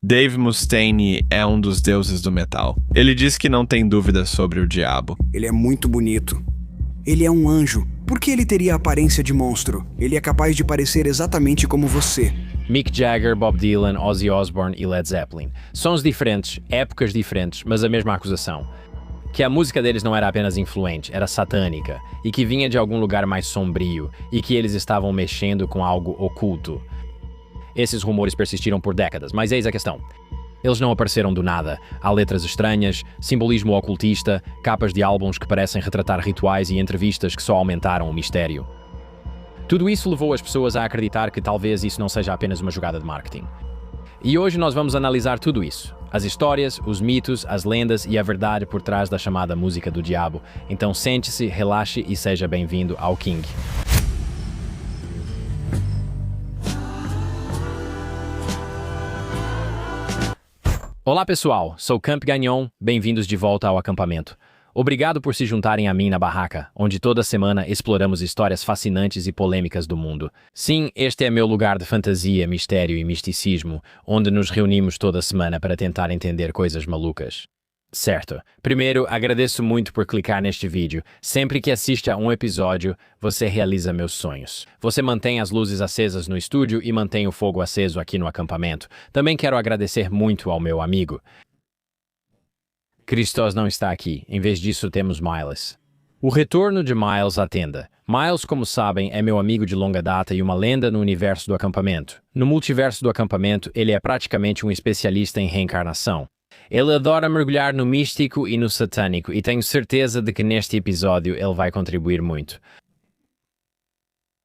Dave Mustaine é um dos deuses do metal. Ele diz que não tem dúvidas sobre o diabo. Ele é muito bonito. Ele é um anjo. Por que ele teria a aparência de monstro? Ele é capaz de parecer exatamente como você. Mick Jagger, Bob Dylan, Ozzy Osbourne e Led Zeppelin. Sons diferentes, épocas diferentes, mas a mesma acusação. Que a música deles não era apenas influente, era satânica, e que vinha de algum lugar mais sombrio, e que eles estavam mexendo com algo oculto. Esses rumores persistiram por décadas, mas eis a questão. Eles não apareceram do nada. Há letras estranhas, simbolismo ocultista, capas de álbuns que parecem retratar rituais e entrevistas que só aumentaram o mistério. Tudo isso levou as pessoas a acreditar que talvez isso não seja apenas uma jogada de marketing. E hoje nós vamos analisar tudo isso. As histórias, os mitos, as lendas e a verdade por trás da chamada música do diabo. Então sente-se, relaxe e seja bem-vindo ao King. Olá pessoal, sou Camp Gagnon, bem-vindos de volta ao acampamento. Obrigado por se juntarem a mim na barraca, onde toda semana exploramos histórias fascinantes e polêmicas do mundo. Sim, este é meu lugar de fantasia, mistério e misticismo, onde nos reunimos toda semana para tentar entender coisas malucas. Certo. Primeiro, agradeço muito por clicar neste vídeo. Sempre que assiste a um episódio, você realiza meus sonhos. Você mantém as luzes acesas no estúdio e mantém o fogo aceso aqui no acampamento. Também quero agradecer muito ao meu amigo. Christos não está aqui. Em vez disso, temos Miles. O retorno de Miles à tenda. Miles, como sabem, é meu amigo de longa data e uma lenda no universo do acampamento. No multiverso do acampamento, ele é praticamente um especialista em reencarnação. Ele adora mergulhar no místico e no satânico, e tenho certeza de que neste episódio ele vai contribuir muito.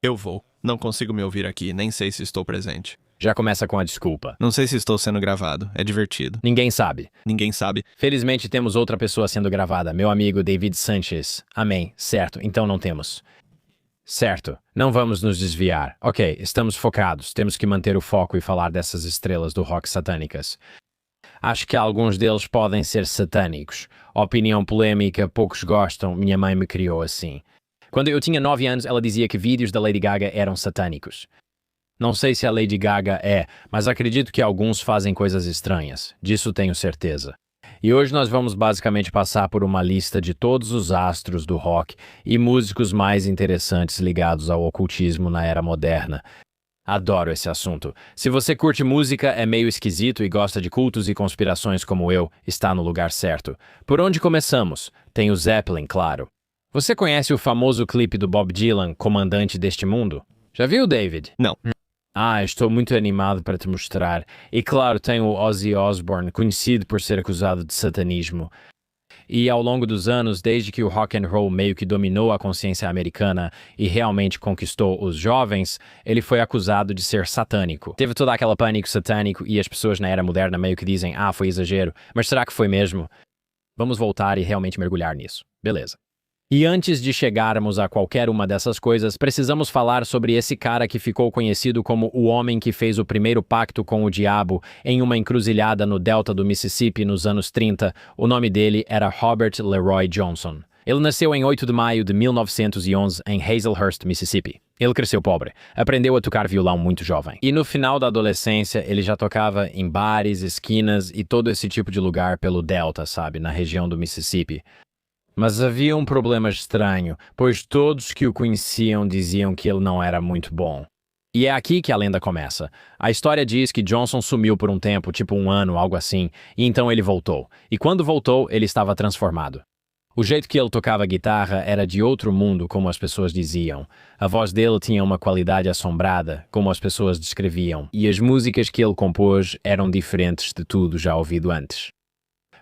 Eu vou. Não consigo me ouvir aqui, nem sei se estou presente. Já começa com a desculpa. Não sei se estou sendo gravado. É divertido. Ninguém sabe. Ninguém sabe. Felizmente temos outra pessoa sendo gravada, meu amigo David Sanchez. Amém. Certo, então não temos. Certo, não vamos nos desviar. Ok, estamos focados. Temos que manter o foco e falar dessas estrelas do rock satânicas. Acho que alguns deles podem ser satânicos. Opinião polêmica, poucos gostam, minha mãe me criou assim. Quando eu tinha 9 anos, ela dizia que vídeos da Lady Gaga eram satânicos. Não sei se a Lady Gaga é, mas acredito que alguns fazem coisas estranhas. Disso tenho certeza. E hoje nós vamos basicamente passar por uma lista de todos os astros do rock e músicos mais interessantes ligados ao ocultismo na era moderna. Adoro esse assunto. Se você curte música, é meio esquisito e gosta de cultos e conspirações como eu, está no lugar certo. Por onde começamos? Tem o Zeppelin, claro. Você conhece o famoso clipe do Bob Dylan, Comandante deste Mundo? Já viu, David? Não. Estou muito animado para te mostrar. E claro, tem o Ozzy Osbourne, conhecido por ser acusado de satanismo. E ao longo dos anos, desde que o rock and roll meio que dominou a consciência americana e realmente conquistou os jovens, ele foi acusado de ser satânico. Teve toda aquela pânico satânico e as pessoas na era moderna meio que dizem, foi exagero, mas será que foi mesmo? Vamos voltar e realmente mergulhar nisso. Beleza. E antes de chegarmos a qualquer uma dessas coisas, precisamos falar sobre esse cara que ficou conhecido como o homem que fez o primeiro pacto com o diabo em uma encruzilhada no delta do Mississippi nos anos 30. O nome dele era Robert Leroy Johnson. Ele nasceu em 8 de maio de 1911 em Hazelhurst, Mississippi. Ele cresceu pobre, aprendeu a tocar violão muito jovem. E no final da adolescência, ele já tocava em bares, esquinas e todo esse tipo de lugar pelo delta, sabe, na região do Mississippi. Mas havia um problema estranho, pois todos que o conheciam diziam que ele não era muito bom. E é aqui que a lenda começa. A história diz que Johnson sumiu por um tempo, tipo 1 ano, algo assim, e então ele voltou. E quando voltou, ele estava transformado. O jeito que ele tocava guitarra era de outro mundo, como as pessoas diziam. A voz dele tinha uma qualidade assombrada, como as pessoas descreviam, e as músicas que ele compôs eram diferentes de tudo já ouvido antes.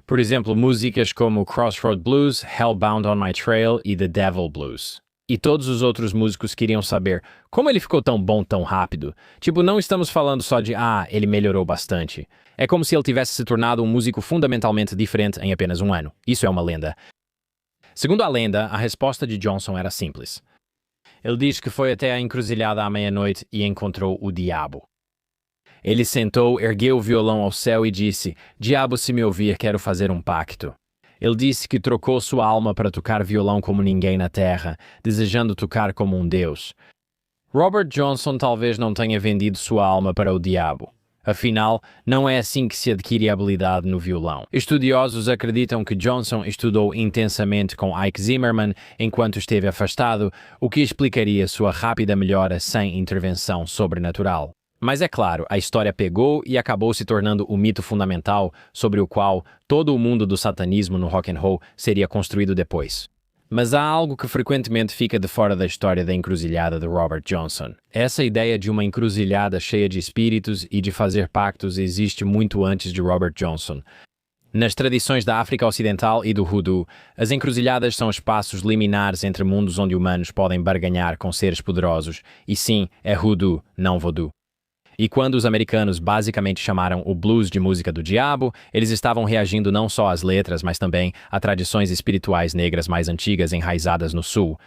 Por exemplo, músicas como Crossroad Blues, Hellbound on My Trail e The Devil Blues. E todos os outros músicos queriam saber como ele ficou tão bom tão rápido. Tipo, não estamos falando só de, ele melhorou bastante. É como se ele tivesse se tornado um músico fundamentalmente diferente em apenas 1 ano. Isso é uma lenda. Segundo a lenda, a resposta de Johnson era simples. Ele diz que foi até a encruzilhada à meia-noite e encontrou o diabo. Ele sentou, ergueu o violão ao céu e disse, diabo, se me ouvir, quero fazer um pacto. Ele disse que trocou sua alma para tocar violão como ninguém na terra, desejando tocar como um deus. Robert Johnson talvez não tenha vendido sua alma para o diabo. Afinal, não é assim que se adquire habilidade no violão. Estudiosos acreditam que Johnson estudou intensamente com Ike Zimmerman enquanto esteve afastado, o que explicaria sua rápida melhora sem intervenção sobrenatural. Mas é claro, a história pegou e acabou se tornando o mito fundamental sobre o qual todo o mundo do satanismo no rock and roll seria construído depois. Mas há algo que frequentemente fica de fora da história da encruzilhada de Robert Johnson. Essa ideia de uma encruzilhada cheia de espíritos e de fazer pactos existe muito antes de Robert Johnson. Nas tradições da África Ocidental e do Voodoo, as encruzilhadas são espaços liminares entre mundos onde humanos podem barganhar com seres poderosos. E sim, é Voodoo, não Voodoo. E quando os americanos basicamente chamaram o blues de música do diabo, eles estavam reagindo não só às letras, mas também a tradições espirituais negras mais antigas enraizadas no sul.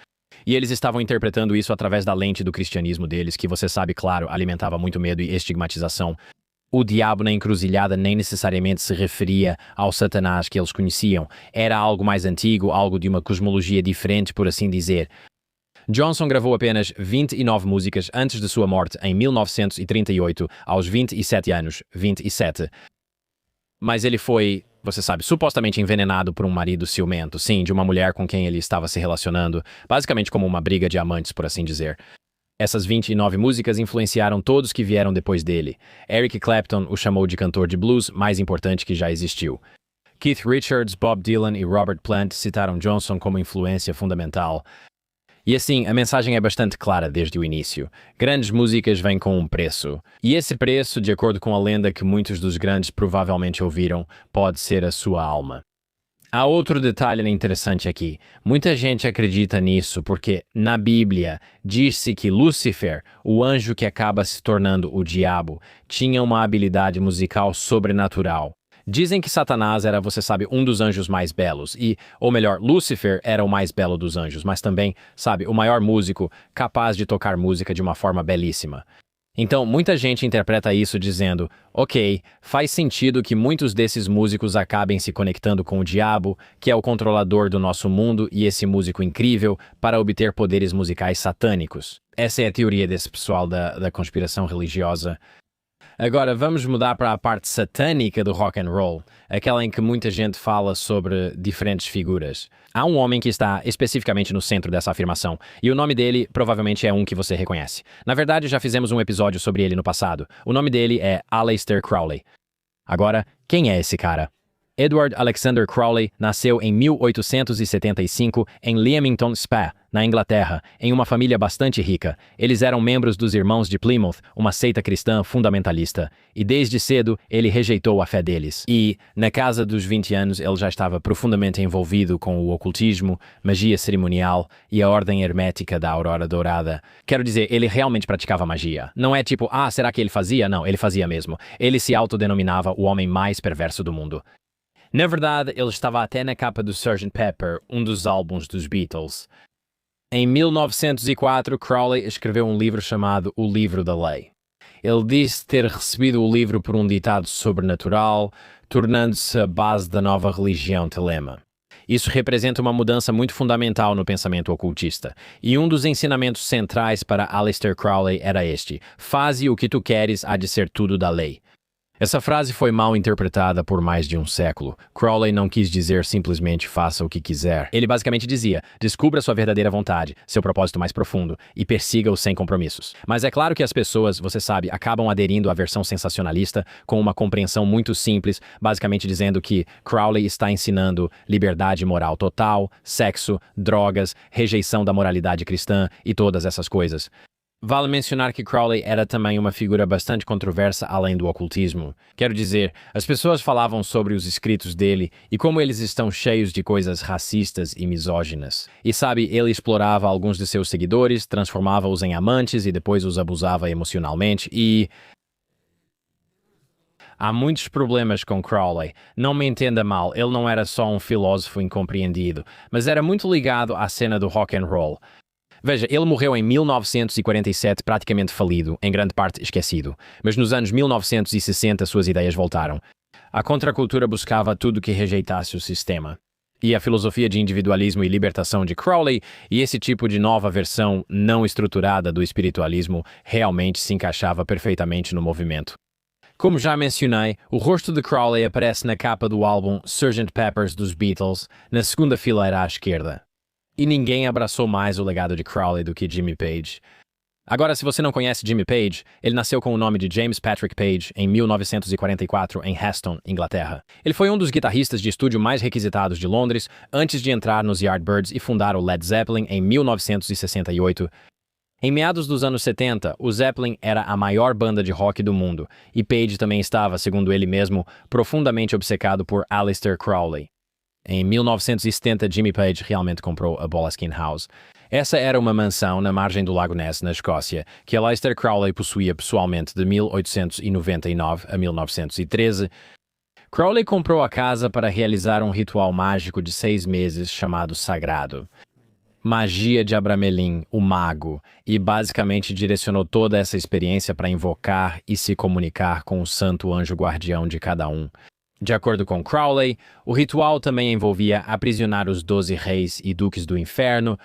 E eles estavam interpretando isso através da lente do cristianismo deles, que você sabe, claro, alimentava muito medo e estigmatização. O diabo na encruzilhada nem necessariamente se referia ao Satanás que eles conheciam. Era algo mais antigo, algo de uma cosmologia diferente, por assim dizer. Johnson gravou apenas 29 músicas antes de sua morte em 1938, aos 27 anos, 27. Mas ele foi, você sabe, supostamente envenenado por um marido ciumento, sim, de uma mulher com quem ele estava se relacionando, basicamente como uma briga de amantes, por assim dizer. Essas 29 músicas influenciaram todos que vieram depois dele. Eric Clapton o chamou de cantor de blues mais importante que já existiu. Keith Richards, Bob Dylan e Robert Plant citaram Johnson como influência fundamental. E assim, a mensagem é bastante clara desde o início. Grandes músicas vêm com um preço. E esse preço, de acordo com a lenda que muitos dos grandes provavelmente ouviram, pode ser a sua alma. Há outro detalhe interessante aqui. Muita gente acredita nisso porque, na Bíblia, diz-se que Lúcifer, o anjo que acaba se tornando o diabo, tinha uma habilidade musical sobrenatural. Dizem que Satanás era, você sabe, um dos anjos mais belos e, ou melhor, Lúcifer era o mais belo dos anjos, mas também, sabe, o maior músico capaz de tocar música de uma forma belíssima. Então, muita gente interpreta isso dizendo, ok, faz sentido que muitos desses músicos acabem se conectando com o diabo, que é o controlador do nosso mundo e esse músico incrível, para obter poderes musicais satânicos. Essa é a teoria desse pessoal da conspiração religiosa. Agora, vamos mudar para a parte satânica do rock and roll, aquela em que muita gente fala sobre diferentes figuras. Há um homem que está especificamente no centro dessa afirmação, e o nome dele provavelmente é um que você reconhece. Na verdade, já fizemos um episódio sobre ele no passado. O nome dele é Aleister Crowley. Agora, quem é esse cara? Edward Alexander Crowley nasceu em 1875 em Leamington Spa, na Inglaterra, em uma família bastante rica. Eles eram membros dos Irmãos de Plymouth, uma seita cristã fundamentalista, e desde cedo ele rejeitou a fé deles. E, na casa dos 20 anos, ele já estava profundamente envolvido com o ocultismo, magia cerimonial e a ordem hermética da Aurora Dourada. Quero dizer, ele realmente praticava magia. Não é tipo, será que ele fazia? Não, ele fazia mesmo. Ele se autodenominava o homem mais perverso do mundo. Na verdade, ele estava até na capa do Sgt. Pepper, um dos álbuns dos Beatles. Em 1904, Crowley escreveu um livro chamado O Livro da Lei. Ele disse ter recebido o livro por um ditado sobrenatural, tornando-se a base da nova religião Telema. Isso representa uma mudança muito fundamental no pensamento ocultista. E um dos ensinamentos centrais para Aleister Crowley era este: faze o que tu queres, há de ser tudo da lei. Essa frase foi mal interpretada por mais de um século. Crowley não quis dizer simplesmente faça o que quiser. Ele basicamente dizia, descubra sua verdadeira vontade, seu propósito mais profundo, e persiga-o sem compromissos. Mas é claro que as pessoas, você sabe, acabam aderindo à versão sensacionalista com uma compreensão muito simples, basicamente dizendo que Crowley está ensinando liberdade moral total, sexo, drogas, rejeição da moralidade cristã e todas essas coisas. Vale mencionar que Crowley era também uma figura bastante controversa além do ocultismo. Quero dizer, as pessoas falavam sobre os escritos dele e como eles estão cheios de coisas racistas e misóginas. E sabe, ele explorava alguns de seus seguidores, transformava-os em amantes e depois os abusava emocionalmente e... Há muitos problemas com Crowley. Não me entenda mal, ele não era só um filósofo incompreendido, mas era muito ligado à cena do rock and roll. Veja, ele morreu em 1947 praticamente falido, em grande parte esquecido. Mas nos anos 1960 suas ideias voltaram. A contracultura buscava tudo que rejeitasse o sistema. E a filosofia de individualismo e libertação de Crowley e esse tipo de nova versão não estruturada do espiritualismo realmente se encaixava perfeitamente no movimento. Como já mencionei, o rosto de Crowley aparece na capa do álbum Sgt. Pepper's dos Beatles, na segunda fileira à esquerda. E ninguém abraçou mais o legado de Crowley do que Jimmy Page. Agora, se você não conhece Jimmy Page, ele nasceu com o nome de James Patrick Page em 1944 em Heston, Inglaterra. Ele foi um dos guitarristas de estúdio mais requisitados de Londres antes de entrar nos Yardbirds e fundar o Led Zeppelin em 1968. Em meados dos anos 70, o Zeppelin era a maior banda de rock do mundo, e Page também estava, segundo ele mesmo, profundamente obcecado por Aleister Crowley. Em 1970, Jimmy Page realmente comprou a Boleskine House. Essa era uma mansão na margem do Lago Ness, na Escócia, que Aleister Crowley possuía pessoalmente de 1899 a 1913. Crowley comprou a casa para realizar um ritual mágico de 6 meses chamado Sagrado. Magia de Abramelin, o mago, e basicamente direcionou toda essa experiência para invocar e se comunicar com o santo anjo guardião de cada um. De acordo com Crowley, o ritual também envolvia aprisionar os 12 reis e duques do inferno.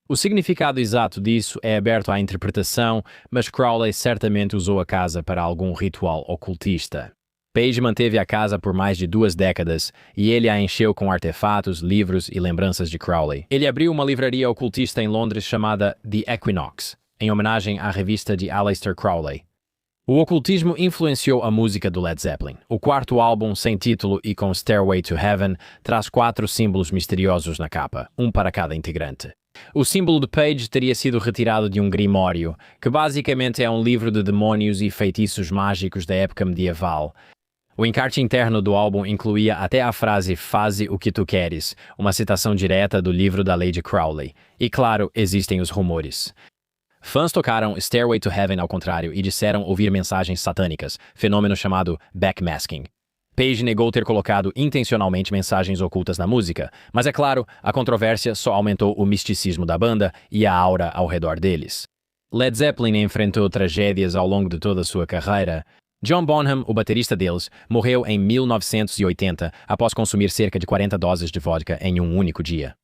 O significado exato disso é aberto à interpretação, mas Crowley certamente usou a casa para algum ritual ocultista. Page manteve a casa por mais de 2 décadas, e ele a encheu com artefatos, livros e lembranças de Crowley. Ele abriu uma livraria ocultista em Londres chamada The Equinox, em homenagem à revista de Aleister Crowley. O ocultismo influenciou a música do Led Zeppelin. O quarto álbum, sem título e com Stairway to Heaven, traz 4 símbolos misteriosos na capa, um para cada integrante. O símbolo de Page teria sido retirado de um grimório, que basicamente é um livro de demônios e feitiços mágicos da época medieval. O encarte interno do álbum incluía até a frase "Faze o que tu queres", uma citação direta do livro da Lady Crowley. E claro, existem os rumores. Fãs tocaram Stairway to Heaven ao contrário e disseram ouvir mensagens satânicas, fenômeno chamado backmasking. Page negou ter colocado intencionalmente mensagens ocultas na música, mas é claro, a controvérsia só aumentou o misticismo da banda e a aura ao redor deles. Led Zeppelin enfrentou tragédias ao longo de toda a sua carreira. John Bonham, o baterista deles, morreu em 1980 após consumir cerca de 40 doses de vodka em um único dia.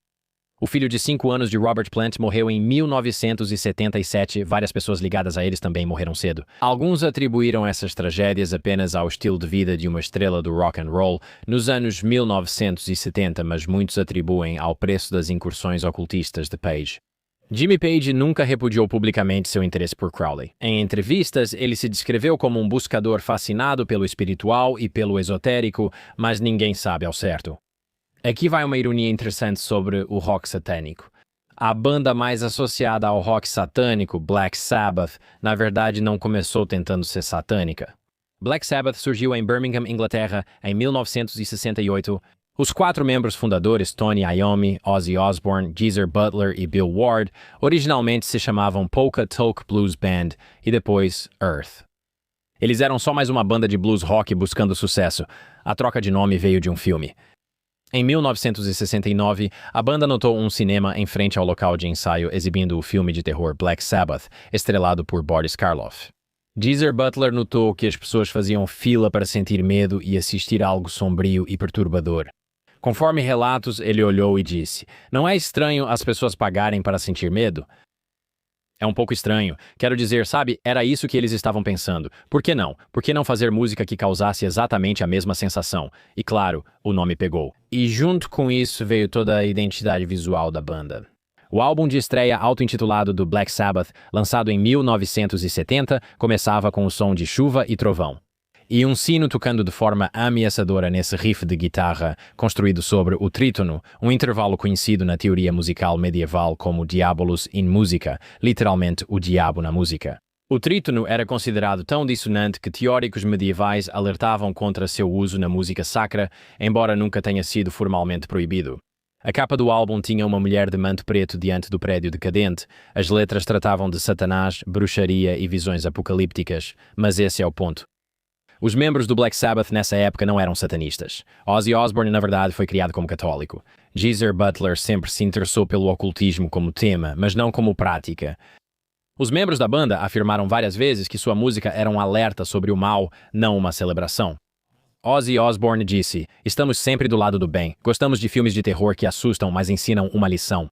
O filho de 5 anos de Robert Plant morreu em 1977, várias pessoas ligadas a eles também morreram cedo. Alguns atribuíram essas tragédias apenas ao estilo de vida de uma estrela do rock and roll nos anos 1970, mas muitos atribuem ao preço das incursões ocultistas de Page. Jimmy Page nunca repudiou publicamente seu interesse por Crowley. Em entrevistas, ele se descreveu como um buscador fascinado pelo espiritual e pelo esotérico, mas ninguém sabe ao certo. Aqui vai uma ironia interessante sobre o rock satânico. A banda mais associada ao rock satânico, Black Sabbath, na verdade não começou tentando ser satânica. Black Sabbath surgiu em Birmingham, Inglaterra, em 1968. Os 4 membros fundadores, Tony Iommi, Ozzy Osbourne, Geezer Butler e Bill Ward, originalmente se chamavam Polka Tulk Blues Band e depois Earth. Eles eram só mais uma banda de blues rock buscando sucesso. A troca de nome veio de um filme. Em 1969, a banda notou um cinema em frente ao local de ensaio exibindo o filme de terror Black Sabbath, estrelado por Boris Karloff. Geezer Butler notou que as pessoas faziam fila para sentir medo e assistir a algo sombrio e perturbador. Conforme relatos, ele olhou e disse: "Não é estranho as pessoas pagarem para sentir medo?" É um pouco estranho. Quero dizer, sabe, era isso que eles estavam pensando. Por que não? Por que não fazer música que causasse exatamente a mesma sensação? E claro, o nome pegou. E junto com isso veio toda a identidade visual da banda. O álbum de estreia auto-intitulado do Black Sabbath, lançado em 1970, começava com o som de chuva e trovão. E um sino tocando de forma ameaçadora nesse riff de guitarra, construído sobre o trítono, um intervalo conhecido na teoria musical medieval como Diabolus in Musica, literalmente o diabo na música. O trítono era considerado tão dissonante que teóricos medievais alertavam contra seu uso na música sacra, embora nunca tenha sido formalmente proibido. A capa do álbum tinha uma mulher de manto preto diante do prédio decadente. As letras tratavam de Satanás, bruxaria e visões apocalípticas, mas esse é o ponto. Os membros do Black Sabbath nessa época não eram satanistas. Ozzy Osbourne, na verdade, foi criado como católico. Geezer Butler sempre se interessou pelo ocultismo como tema, mas não como prática. Os membros da banda afirmaram várias vezes que sua música era um alerta sobre o mal, não uma celebração. Ozzy Osbourne disse: "Estamos sempre do lado do bem. Gostamos de filmes de terror que assustam, mas ensinam uma lição."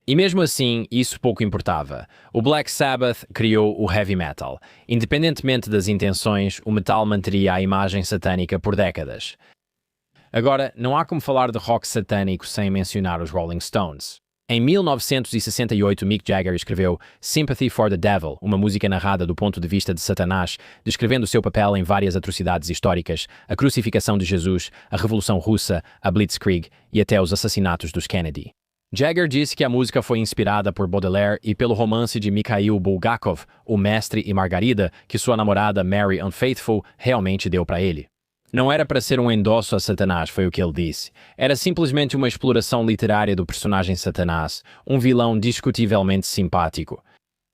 E mesmo assim, isso pouco importava. O Black Sabbath criou o heavy metal. Independentemente das intenções, o metal manteria a imagem satânica por décadas. Agora, não há como falar de rock satânico sem mencionar os Rolling Stones. Em 1968, Mick Jagger escreveu Sympathy for the Devil, uma música narrada do ponto de vista de Satanás, descrevendo seu papel em várias atrocidades históricas, a crucificação de Jesus, a Revolução Russa, a Blitzkrieg e até os assassinatos dos Kennedy. Jagger disse que a música foi inspirada por Baudelaire e pelo romance de Mikhail Bulgakov, O Mestre e Margarida, que sua namorada Mary Unfaithful realmente deu para ele. Não era para ser um endosso a Satanás, foi o que ele disse. Era simplesmente uma exploração literária do personagem Satanás, um vilão discutivelmente simpático.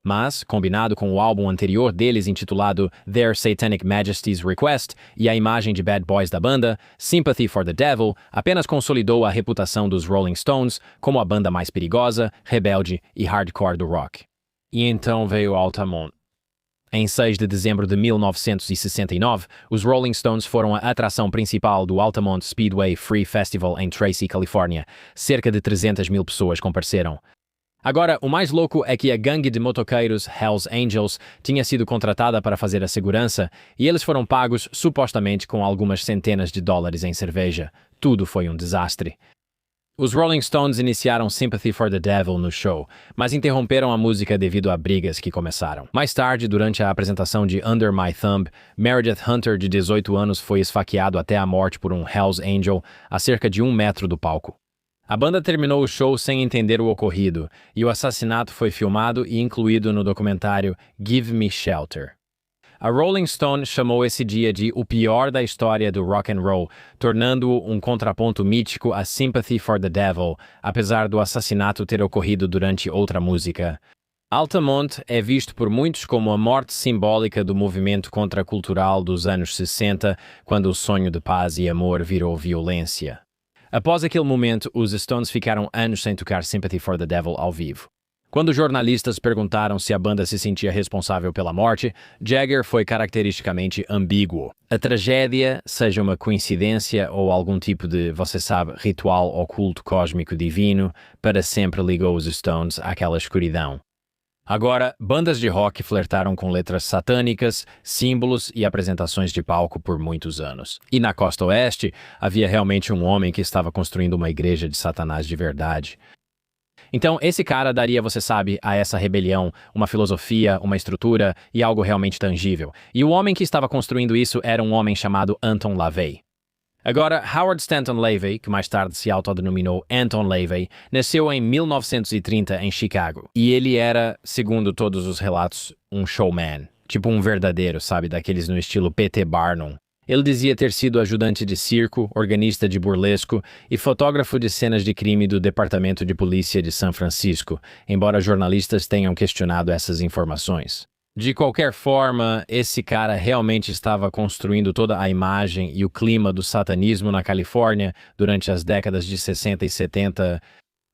Mas, combinado com o álbum anterior deles intitulado Their Satanic Majesty's Request e a imagem de bad boys da banda, Sympathy for the Devil apenas consolidou a reputação dos Rolling Stones como a banda mais perigosa, rebelde e hardcore do rock. E então veio Altamont. Em 6 de dezembro de 1969, os Rolling Stones foram a atração principal do Altamont Speedway Free Festival em Tracy, Califórnia. Cerca de 300 mil pessoas compareceram. Agora, o mais louco é que a gangue de motoqueiros Hells Angels tinha sido contratada para fazer a segurança e eles foram pagos supostamente com algumas centenas de dólares em cerveja. Tudo foi um desastre. Os Rolling Stones iniciaram Sympathy for the Devil no show, mas interromperam a música devido a brigas que começaram. Mais tarde, durante a apresentação de Under My Thumb, Meredith Hunter, de 18 anos, foi esfaqueado até a morte por um Hells Angel a cerca de 1 metro do palco. A banda terminou o show sem entender o ocorrido, e o assassinato foi filmado e incluído no documentário Give Me Shelter. A Rolling Stone chamou esse dia de o pior da história do rock and roll, tornando-o um contraponto mítico a Sympathy for the Devil, apesar do assassinato ter ocorrido durante outra música. Altamont é visto por muitos como a morte simbólica do movimento contracultural dos anos 60, quando o sonho de paz e amor virou violência. Após aquele momento, os Stones ficaram anos sem tocar Sympathy for the Devil ao vivo. Quando jornalistas perguntaram se a banda se sentia responsável pela morte, Jagger foi caracteristicamente ambíguo. A tragédia, seja uma coincidência ou algum tipo de, você sabe, ritual oculto cósmico divino, para sempre ligou os Stones àquela escuridão. Agora, bandas de rock flertaram com letras satânicas, símbolos e apresentações de palco por muitos anos. E na costa oeste, havia realmente um homem que estava construindo uma igreja de Satanás de verdade. Então, esse cara daria, você sabe, a essa rebelião uma filosofia, uma estrutura e algo realmente tangível. E o homem que estava construindo isso era um homem chamado Anton LaVey. Agora, Howard Stanton LaVey, que mais tarde se autodenominou Anton LaVey, nasceu em 1930 em Chicago. E ele era, segundo todos os relatos, um showman. Tipo um verdadeiro, sabe, daqueles no estilo P.T. Barnum. Ele dizia ter sido ajudante de circo, organista de burlesco e fotógrafo de cenas de crime do Departamento de Polícia de São Francisco, embora jornalistas tenham questionado essas informações. De qualquer forma, esse cara realmente estava construindo toda a imagem e o clima do satanismo na Califórnia durante as décadas de 60 e 70.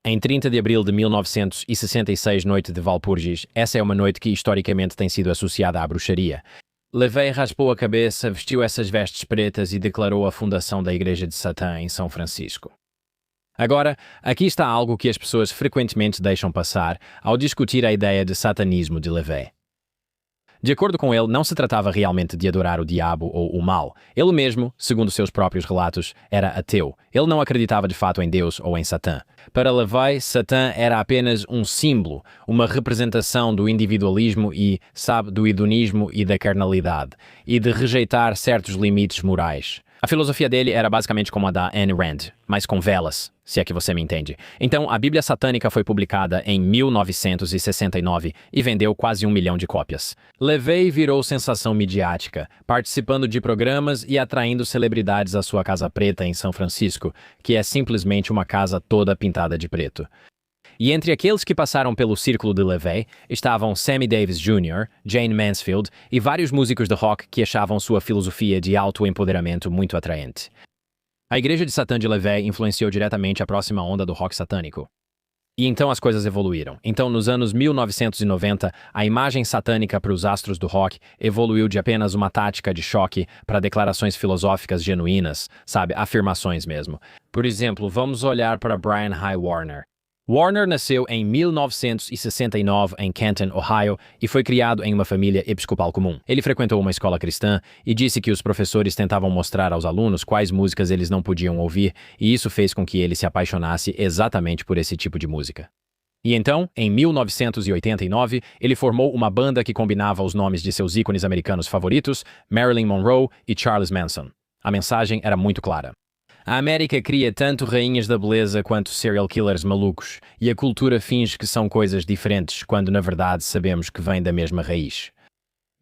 Em 30 de abril de 1966, noite de Walpurgis, essa é uma noite que historicamente tem sido associada à bruxaria. LaVey raspou a cabeça, vestiu essas vestes pretas e declarou a fundação da Igreja de Satã em São Francisco. Agora, aqui está algo que as pessoas frequentemente deixam passar ao discutir a ideia de satanismo de LaVey. De acordo com ele, não se tratava realmente de adorar o diabo ou o mal. Ele mesmo, segundo seus próprios relatos, era ateu. Ele não acreditava de fato em Deus ou em Satã. Para LaVey, Satã era apenas um símbolo, uma representação do individualismo e, sabe, do hedonismo e da carnalidade, e de rejeitar certos limites morais. A filosofia dele era basicamente como a da Ayn Rand, mas com velas, se é que você me entende. Então, a Bíblia Satânica foi publicada em 1969 e vendeu quase 1 milhão de cópias. LaVey virou sensação midiática, participando de programas e atraindo celebridades à sua casa preta em São Francisco, que é simplesmente uma casa toda pintada de preto. E entre aqueles que passaram pelo círculo de LaVey estavam Sammy Davis Jr., Jane Mansfield e vários músicos de rock que achavam sua filosofia de autoempoderamento muito atraente. A Igreja de Satã de LaVey influenciou diretamente a próxima onda do rock satânico. E então as coisas evoluíram. Então, nos anos 1990, a imagem satânica para os astros do rock evoluiu de apenas uma tática de choque para declarações filosóficas genuínas, sabe, afirmações mesmo. Por exemplo, vamos olhar para Brian Highwarner. Warner nasceu em 1969 em Canton, Ohio, e foi criado em uma família episcopal comum. Ele frequentou uma escola cristã e disse que os professores tentavam mostrar aos alunos quais músicas eles não podiam ouvir, e isso fez com que ele se apaixonasse exatamente por esse tipo de música. E então, em 1989, ele formou uma banda que combinava os nomes de seus ícones americanos favoritos, Marilyn Monroe e Charles Manson. A mensagem era muito clara. A América cria tanto rainhas da beleza quanto serial killers malucos, e a cultura finge que são coisas diferentes, quando na verdade sabemos que vêm da mesma raiz.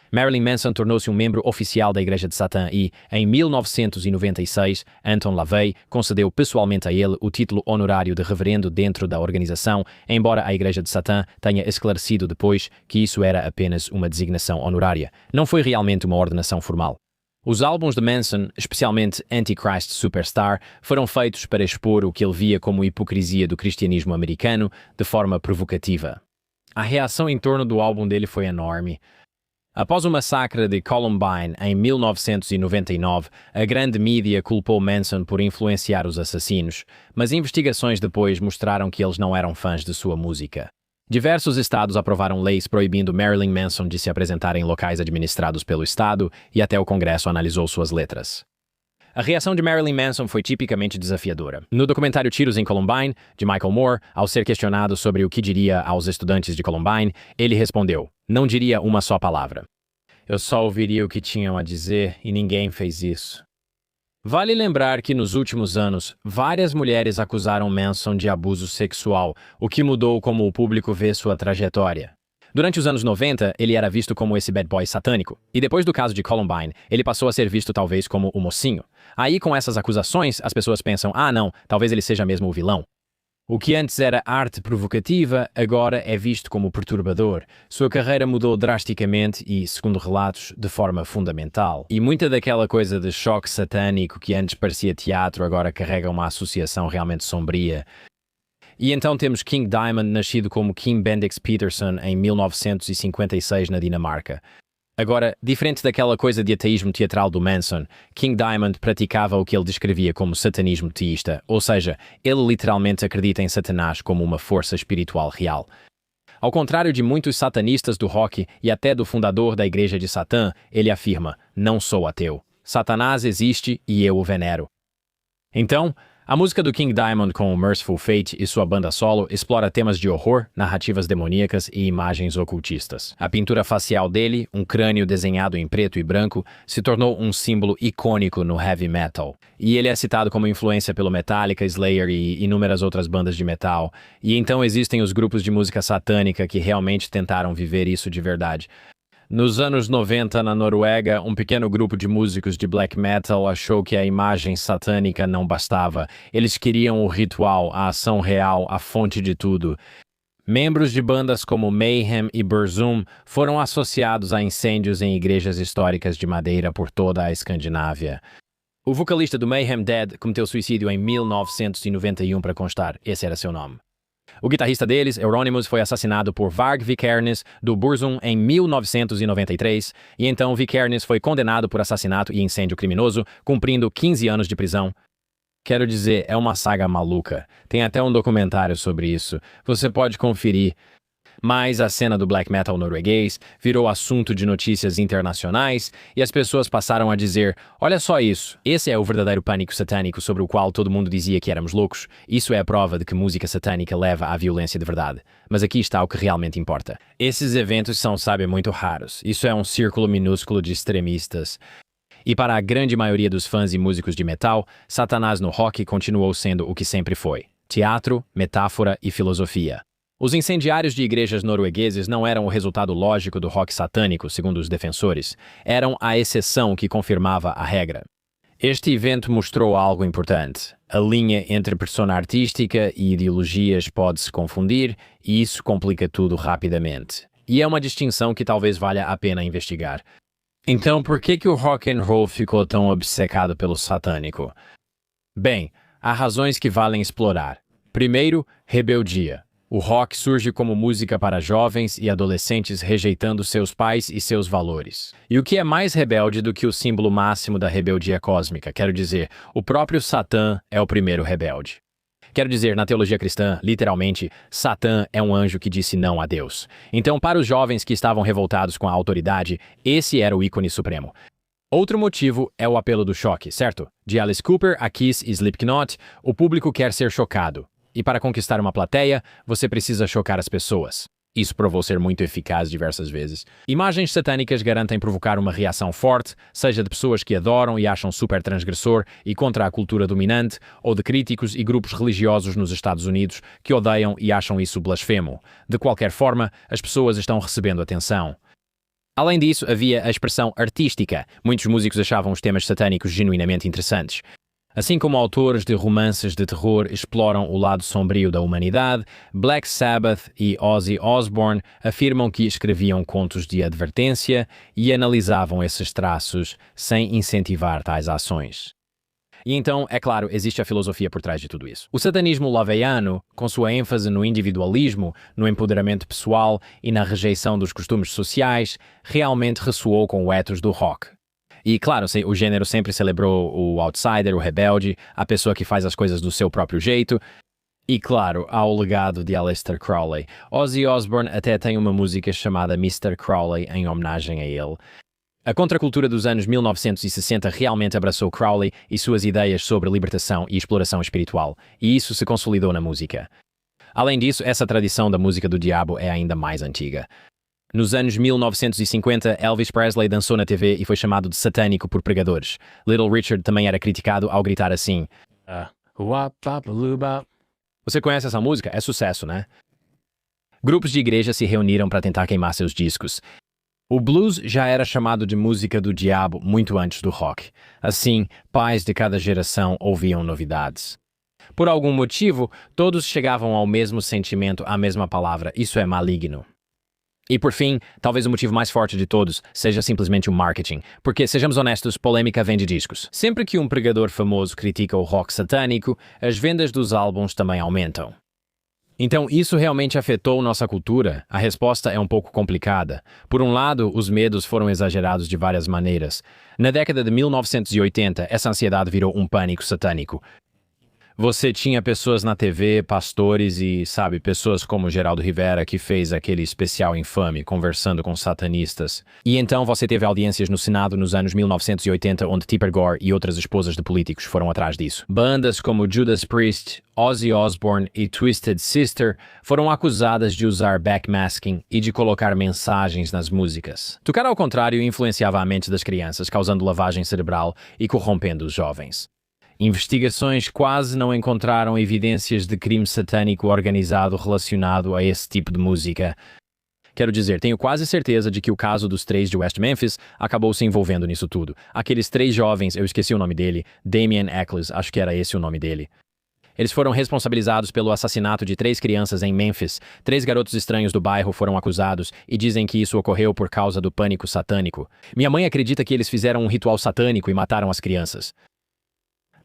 Marilyn Manson tornou-se um membro oficial da Igreja de Satã e, em 1996, Anton LaVey concedeu pessoalmente a ele o título honorário de reverendo dentro da organização, embora a Igreja de Satã tenha esclarecido depois que isso era apenas uma designação honorária. Não foi realmente uma ordenação formal. Os álbuns de Manson, especialmente Antichrist Superstar, foram feitos para expor o que ele via como hipocrisia do cristianismo americano de forma provocativa. A reação em torno do álbum dele foi enorme. Após o massacre de Columbine em 1999, a grande mídia culpou Manson por influenciar os assassinos, mas investigações depois mostraram que eles não eram fãs de sua música. Diversos estados aprovaram leis proibindo Marilyn Manson de se apresentar em locais administrados pelo estado e até o Congresso analisou suas letras. A reação de Marilyn Manson foi tipicamente desafiadora. No documentário Tiros em Columbine, de Michael Moore, ao ser questionado sobre o que diria aos estudantes de Columbine, ele respondeu: "Não diria uma só palavra. Eu só ouviria o que tinham a dizer e ninguém fez isso." Vale lembrar que nos últimos anos, várias mulheres acusaram Manson de abuso sexual, o que mudou como o público vê sua trajetória. Durante os anos 90, ele era visto como esse bad boy satânico, e depois do caso de Columbine, ele passou a ser visto talvez como o mocinho. Aí, com essas acusações, as pessoas pensam, não, talvez ele seja mesmo o vilão. O que antes era arte provocativa, agora é visto como perturbador. Sua carreira mudou drasticamente e, segundo relatos, de forma fundamental. E muita daquela coisa de choque satânico que antes parecia teatro agora carrega uma associação realmente sombria. E então temos King Diamond, nascido como Kim Bendix Peterson em 1956 na Dinamarca. Agora, diferente daquela coisa de ateísmo teatral do Manson, King Diamond praticava o que ele descrevia como satanismo teísta, ou seja, ele literalmente acredita em Satanás como uma força espiritual real. Ao contrário de muitos satanistas do rock e até do fundador da Igreja de Satã, ele afirma, não sou ateu. Satanás existe e eu o venero. Então, a música do King Diamond com Merciful Fate e sua banda solo explora temas de horror, narrativas demoníacas e imagens ocultistas. A pintura facial dele, um crânio desenhado em preto e branco, se tornou um símbolo icônico no heavy metal. E ele é citado como influência pelo Metallica, Slayer e inúmeras outras bandas de metal. E então existem os grupos de música satânica que realmente tentaram viver isso de verdade. Nos anos 90, na Noruega, um pequeno grupo de músicos de black metal achou que a imagem satânica não bastava. Eles queriam o ritual, a ação real, a fonte de tudo. Membros de bandas como Mayhem e Burzum foram associados a incêndios em igrejas históricas de madeira por toda a Escandinávia. O vocalista do Mayhem, Dead, cometeu suicídio em 1991 para constar, esse era seu nome. O guitarrista deles, Euronymous, foi assassinado por Varg Vikernes, do Burzum, em 1993, e então Vikernes foi condenado por assassinato e incêndio criminoso, cumprindo 15 anos de prisão. Quero dizer, é uma saga maluca. Tem até um documentário sobre isso. Você pode conferir. Mas a cena do black metal norueguês virou assunto de notícias internacionais e as pessoas passaram a dizer, olha só isso, esse é o verdadeiro pânico satânico sobre o qual todo mundo dizia que éramos loucos. Isso é a prova de que música satânica leva à violência de verdade. Mas aqui está o que realmente importa. Esses eventos são, muito raros. Isso é um círculo minúsculo de extremistas. E para a grande maioria dos fãs e músicos de metal, Satanás no rock continuou sendo o que sempre foi. Teatro, metáfora e filosofia. Os incendiários de igrejas noruegueses não eram o resultado lógico do rock satânico, segundo os defensores. Eram a exceção que confirmava a regra. Este evento mostrou algo importante. A linha entre persona artística e ideologias pode se confundir, e isso complica tudo rapidamente. E é uma distinção que talvez valha a pena investigar. Então, por que o rock and roll ficou tão obcecado pelo satânico? Bem, há razões que valem explorar. Primeiro, rebeldia. O rock surge como música para jovens e adolescentes rejeitando seus pais e seus valores. E o que é mais rebelde do que o símbolo máximo da rebeldia cósmica? Quero dizer, o próprio Satã é o primeiro rebelde. Quero dizer, na teologia cristã, literalmente, Satã é um anjo que disse não a Deus. Então, para os jovens que estavam revoltados com a autoridade, esse era o ícone supremo. Outro motivo é o apelo do choque, certo? De Alice Cooper a Kiss e Slipknot, o público quer ser chocado. E para conquistar uma plateia, você precisa chocar as pessoas. Isso provou ser muito eficaz diversas vezes. Imagens satânicas garantem provocar uma reação forte, seja de pessoas que adoram e acham super transgressor e contra a cultura dominante, ou de críticos e grupos religiosos nos Estados Unidos que odeiam e acham isso blasfemo. De qualquer forma, as pessoas estão recebendo atenção. Além disso, havia a expressão artística. Muitos músicos achavam os temas satânicos genuinamente interessantes. Assim como autores de romances de terror exploram o lado sombrio da humanidade, Black Sabbath e Ozzy Osbourne afirmam que escreviam contos de advertência e analisavam esses traços sem incentivar tais ações. E então, é claro, existe a filosofia por trás de tudo isso. O satanismo laveiano, com sua ênfase no individualismo, no empoderamento pessoal e na rejeição dos costumes sociais, realmente ressoou com o ethos do rock. E, claro, o gênero sempre celebrou o outsider, o rebelde, a pessoa que faz as coisas do seu próprio jeito. E, claro, há o legado de Aleister Crowley. Ozzy Osbourne até tem uma música chamada Mr. Crowley em homenagem a ele. A contracultura dos anos 1960 realmente abraçou Crowley e suas ideias sobre libertação e exploração espiritual, e isso se consolidou na música. Além disso, essa tradição da música do diabo é ainda mais antiga. Nos anos 1950, Elvis Presley dançou na TV e foi chamado de satânico por pregadores. Little Richard também era criticado ao gritar assim. Você conhece essa música? É sucesso, né? Grupos de igreja se reuniram para tentar queimar seus discos. O blues já era chamado de música do diabo muito antes do rock. Assim, pais de cada geração ouviam novidades. Por algum motivo, todos chegavam ao mesmo sentimento, à mesma palavra. Isso é maligno. E por fim, talvez o motivo mais forte de todos seja simplesmente o marketing. Porque, sejamos honestos, polêmica vende discos. Sempre que um pregador famoso critica o rock satânico, as vendas dos álbuns também aumentam. Então, isso realmente afetou nossa cultura? A resposta é um pouco complicada. Por um lado, os medos foram exagerados de várias maneiras. Na década de 1980, essa ansiedade virou um pânico satânico. Você tinha pessoas na TV, pastores e, pessoas como Geraldo Rivera, que fez aquele especial infame, conversando com satanistas. E então você teve audiências no Senado nos anos 1980, onde Tipper Gore e outras esposas de políticos foram atrás disso. Bandas como Judas Priest, Ozzy Osbourne e Twisted Sister foram acusadas de usar backmasking e de colocar mensagens nas músicas. Tocar ao contrário influenciava a mente das crianças, causando lavagem cerebral e corrompendo os jovens. Investigações quase não encontraram evidências de crime satânico organizado relacionado a esse tipo de música. Quero dizer, tenho quase certeza de que o caso dos 3 de West Memphis acabou se envolvendo nisso tudo. Aqueles 3 jovens, eu esqueci o nome dele, Damien Eccles, acho que era esse o nome dele. Eles foram responsabilizados pelo assassinato de 3 crianças em Memphis. 3 garotos estranhos do bairro foram acusados e dizem que isso ocorreu por causa do pânico satânico. Minha mãe acredita que eles fizeram um ritual satânico e mataram as crianças.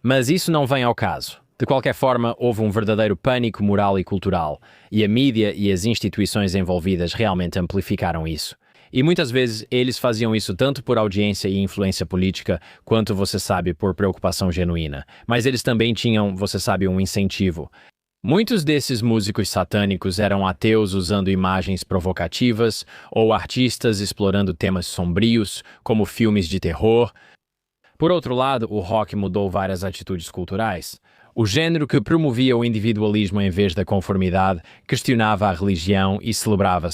Mas isso não vem ao caso. De qualquer forma, houve um verdadeiro pânico moral e cultural, e a mídia e as instituições envolvidas realmente amplificaram isso. E muitas vezes eles faziam isso tanto por audiência e influência política, quanto, por preocupação genuína. Mas eles também tinham, um incentivo. Muitos desses músicos satânicos eram ateus usando imagens provocativas, ou artistas explorando temas sombrios, como filmes de terror. Por outro lado, o rock mudou várias atitudes culturais. O gênero que promovia o individualismo em vez da conformidade questionava a religião e celebrava,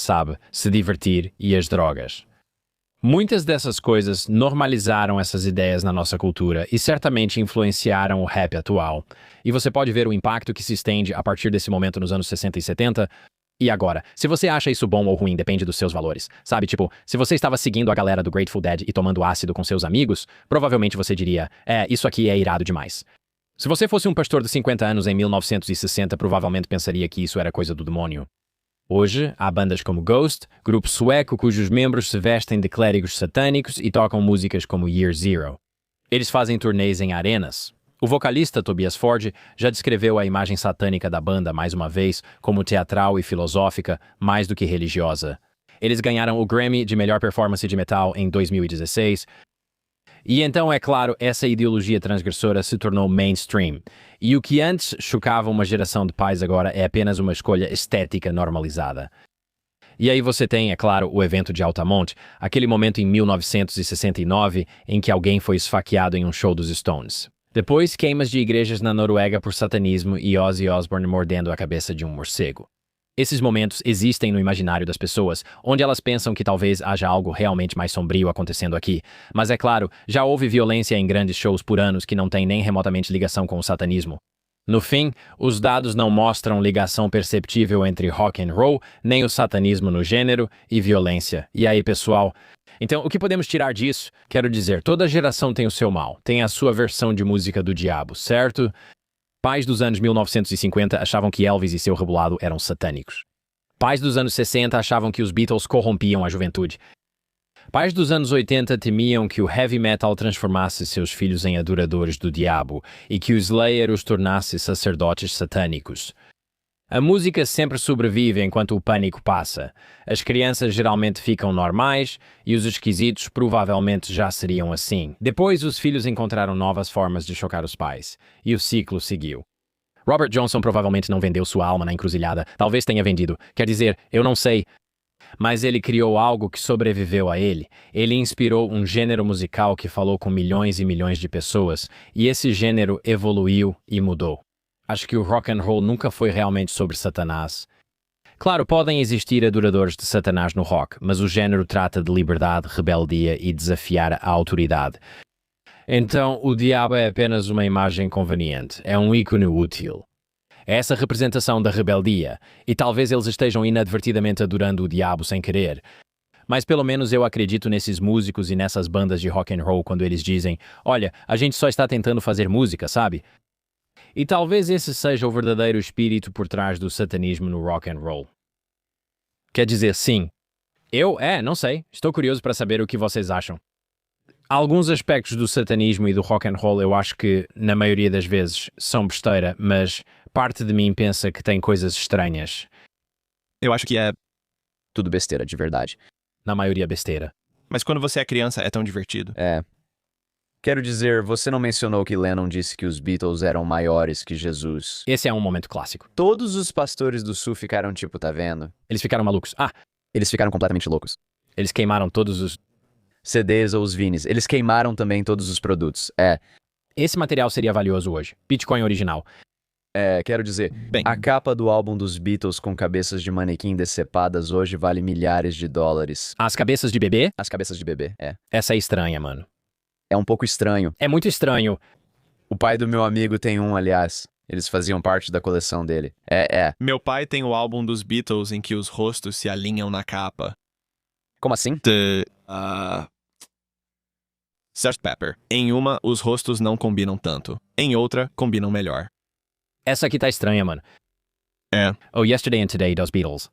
se divertir e as drogas. Muitas dessas coisas normalizaram essas ideias na nossa cultura e certamente influenciaram o rap atual. E você pode ver o impacto que se estende a partir desse momento nos anos 60 e 70. E agora, se você acha isso bom ou ruim, depende dos seus valores. Se você estava seguindo a galera do Grateful Dead e tomando ácido com seus amigos, provavelmente você diria, isso aqui é irado demais. Se você fosse um pastor de 50 anos em 1960, provavelmente pensaria que isso era coisa do demônio. Hoje, há bandas como Ghost, grupo sueco cujos membros se vestem de clérigos satânicos e tocam músicas como Year Zero. Eles fazem turnês em arenas. O vocalista Tobias Ford já descreveu a imagem satânica da banda, mais uma vez, como teatral e filosófica, mais do que religiosa. Eles ganharam o Grammy de melhor performance de metal em 2016. E então, é claro, essa ideologia transgressora se tornou mainstream. E o que antes chocava uma geração de pais agora é apenas uma escolha estética normalizada. E aí você tem, é claro, o evento de Altamont, aquele momento em 1969 em que alguém foi esfaqueado em um show dos Stones. Depois, queimas de igrejas na Noruega por satanismo e Ozzy Osbourne mordendo a cabeça de um morcego. Esses momentos existem no imaginário das pessoas, onde elas pensam que talvez haja algo realmente mais sombrio acontecendo aqui. Mas é claro, já houve violência em grandes shows por anos que não tem nem remotamente ligação com o satanismo. No fim, os dados não mostram ligação perceptível entre rock and roll, nem o satanismo no gênero e violência. E aí, pessoal? Então, o que podemos tirar disso? Quero dizer, toda geração tem o seu mal, tem a sua versão de música do diabo, certo? Pais dos anos 1950 achavam que Elvis e seu rebolado eram satânicos. Pais dos anos 60 achavam que os Beatles corrompiam a juventude. Pais dos anos 80 temiam que o heavy metal transformasse seus filhos em adoradores do diabo e que o Slayer os tornasse sacerdotes satânicos. A música sempre sobrevive enquanto o pânico passa. As crianças geralmente ficam normais e os esquisitos provavelmente já seriam assim. Depois, os filhos encontraram novas formas de chocar os pais. E o ciclo seguiu. Robert Johnson provavelmente não vendeu sua alma na encruzilhada. Talvez tenha vendido. Quer dizer, eu não sei. Mas ele criou algo que sobreviveu a ele. Ele inspirou um gênero musical que falou com milhões e milhões de pessoas. E esse gênero evoluiu e mudou. Acho que o rock and roll nunca foi realmente sobre Satanás. Claro, podem existir adoradores de Satanás no rock, mas o género trata de liberdade, rebeldia e desafiar a autoridade. Então, o diabo é apenas uma imagem conveniente, é um ícone útil. É essa representação da rebeldia, e talvez eles estejam inadvertidamente adorando o diabo sem querer. Mas pelo menos eu acredito nesses músicos e nessas bandas de rock and roll quando eles dizem: olha, a gente só está tentando fazer música, sabe? E talvez esse seja o verdadeiro espírito por trás do satanismo no rock and roll. Quer dizer, sim. Não sei. Estou curioso para saber o que vocês acham. Alguns aspectos do satanismo e do rock and roll eu acho que, na maioria das vezes, são besteira, mas parte de mim pensa que tem coisas estranhas. Eu acho que é. Tudo besteira, de verdade. Na maioria besteira. Mas quando você é criança é tão divertido. É. Quero dizer, você não mencionou que Lennon disse que os Beatles eram maiores que Jesus. Esse é um momento clássico. Todos os pastores do sul ficaram tipo, tá vendo? Eles ficaram malucos. Eles ficaram completamente loucos. Eles queimaram todos os... CDs ou os vinis. Eles queimaram também todos os produtos. Esse material seria valioso hoje. Bitcoin original. Quero dizer, Bem, a capa do álbum dos Beatles com cabeças de manequim decepadas hoje vale milhares de dólares. As cabeças de bebê? As cabeças de bebê, Essa é estranha, mano. É um pouco estranho. É muito estranho. O pai do meu amigo tem um, aliás. Eles faziam parte da coleção dele. meu pai tem o álbum dos Beatles em que os rostos se alinham na capa. Como assim? Sgt. Pepper. Em uma, os rostos não combinam tanto. Em outra, combinam melhor. Essa aqui tá estranha, mano. Oh, Yesterday and Today dos Beatles.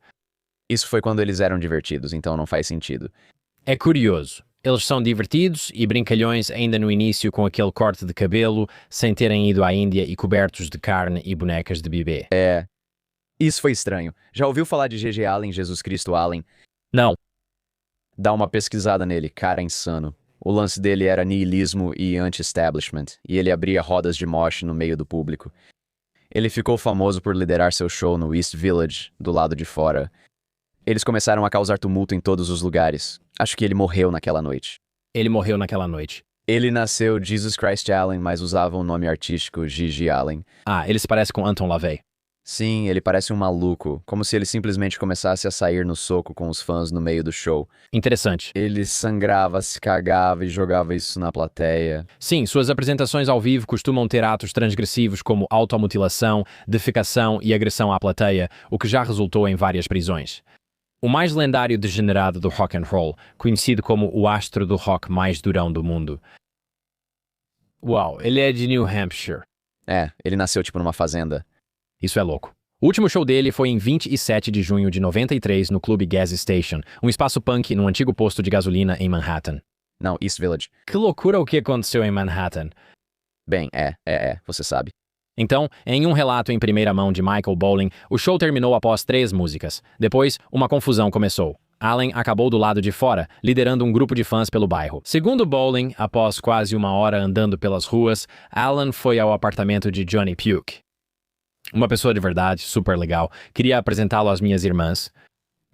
Isso foi quando eles eram divertidos, então não faz sentido. É curioso. Eles são divertidos e brincalhões ainda no início com aquele corte de cabelo, sem terem ido à Índia e cobertos de carne e bonecas de bebê. Isso foi estranho. Já ouviu falar de G.G. Allen, Jesus Cristo Allen? Não. Dá uma pesquisada nele, cara insano. O lance dele era niilismo e anti-establishment, e ele abria rodas de mosh no meio do público. Ele ficou famoso por liderar seu show no East Village, do lado de fora. Eles começaram a causar tumulto em todos os lugares. Acho que ele morreu naquela noite. Ele morreu naquela noite. Ele nasceu Jesus Christ Allen, mas usava o nome artístico Gigi Allen. Ele se parece com Anton LaVey. Sim, ele parece um maluco, como se ele simplesmente começasse a sair no soco com os fãs no meio do show. Interessante. Ele sangrava, se cagava e jogava isso na plateia. Sim, suas apresentações ao vivo costumam ter atos transgressivos como automutilação, defecação e agressão à plateia, o que já resultou em várias prisões. O mais lendário degenerado do rock and roll, conhecido como o astro do rock mais durão do mundo. Uau, ele é de New Hampshire. Ele nasceu tipo numa fazenda. Isso é louco. O último show dele foi em 27 de junho de 93 no clube Gas Station, um espaço punk num antigo posto de gasolina em Manhattan. Não, East Village. Que loucura o que aconteceu em Manhattan. Bem, você sabe. Então, em um relato em primeira mão de Michael Bowling, o show terminou após 3 músicas. Depois, uma confusão começou. Allen acabou do lado de fora, liderando um grupo de fãs pelo bairro. Segundo Bowling, após quase uma hora andando pelas ruas, Allen foi ao apartamento de Johnny Puke. Uma pessoa de verdade, super legal, queria apresentá-lo às minhas irmãs.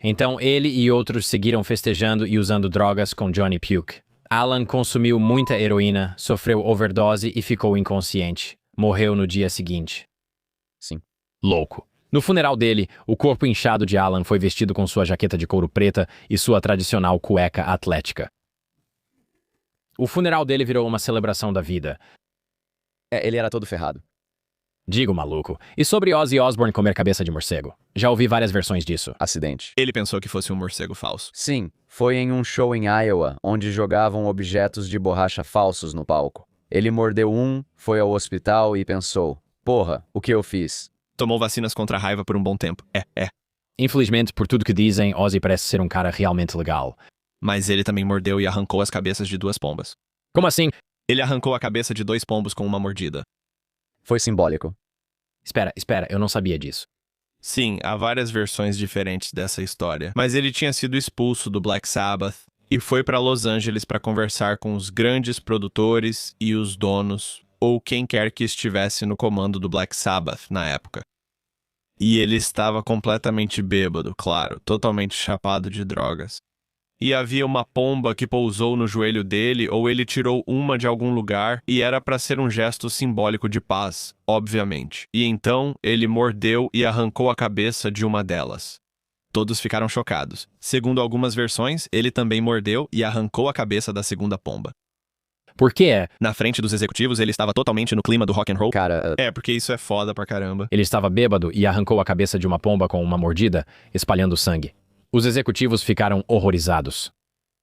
Então ele e outros seguiram festejando e usando drogas com Johnny Puke. Allen consumiu muita heroína, sofreu overdose e ficou inconsciente. Morreu no dia seguinte. Sim. Louco. No funeral dele, o corpo inchado de Allen foi vestido com sua jaqueta de couro preta e sua tradicional cueca atlética. O funeral dele virou uma celebração da vida. Ele era todo ferrado. Digo, maluco. E sobre Ozzy Osbourne comer cabeça de morcego? Já ouvi várias versões disso. Acidente. Ele pensou que fosse um morcego falso. Sim, foi em um show em Iowa, onde jogavam objetos de borracha falsos no palco. Ele mordeu um, foi ao hospital e pensou: porra, o que eu fiz? Tomou vacinas contra a raiva por um bom tempo. Infelizmente, por tudo que dizem, Ozzy parece ser um cara realmente legal. Mas ele também mordeu e arrancou as cabeças de 2 pombas. Como assim? Ele arrancou a cabeça de 2 pombos com uma mordida. Foi simbólico. Espera, eu não sabia disso. Sim, há várias versões diferentes dessa história. Mas ele tinha sido expulso do Black Sabbath e foi para Los Angeles para conversar com os grandes produtores e os donos, ou quem quer que estivesse no comando do Black Sabbath na época. E ele estava completamente bêbado, claro, totalmente chapado de drogas. E havia uma pomba que pousou no joelho dele, ou ele tirou uma de algum lugar, e era para ser um gesto simbólico de paz, obviamente. E então ele mordeu e arrancou a cabeça de uma delas. Todos ficaram chocados. Segundo algumas versões, ele também mordeu e arrancou a cabeça da segunda pomba. Por quê? Na frente dos executivos, ele estava totalmente no clima do rock and roll. Cara, Porque isso é foda pra caramba. Ele estava bêbado e arrancou a cabeça de uma pomba com uma mordida, espalhando sangue. Os executivos ficaram horrorizados.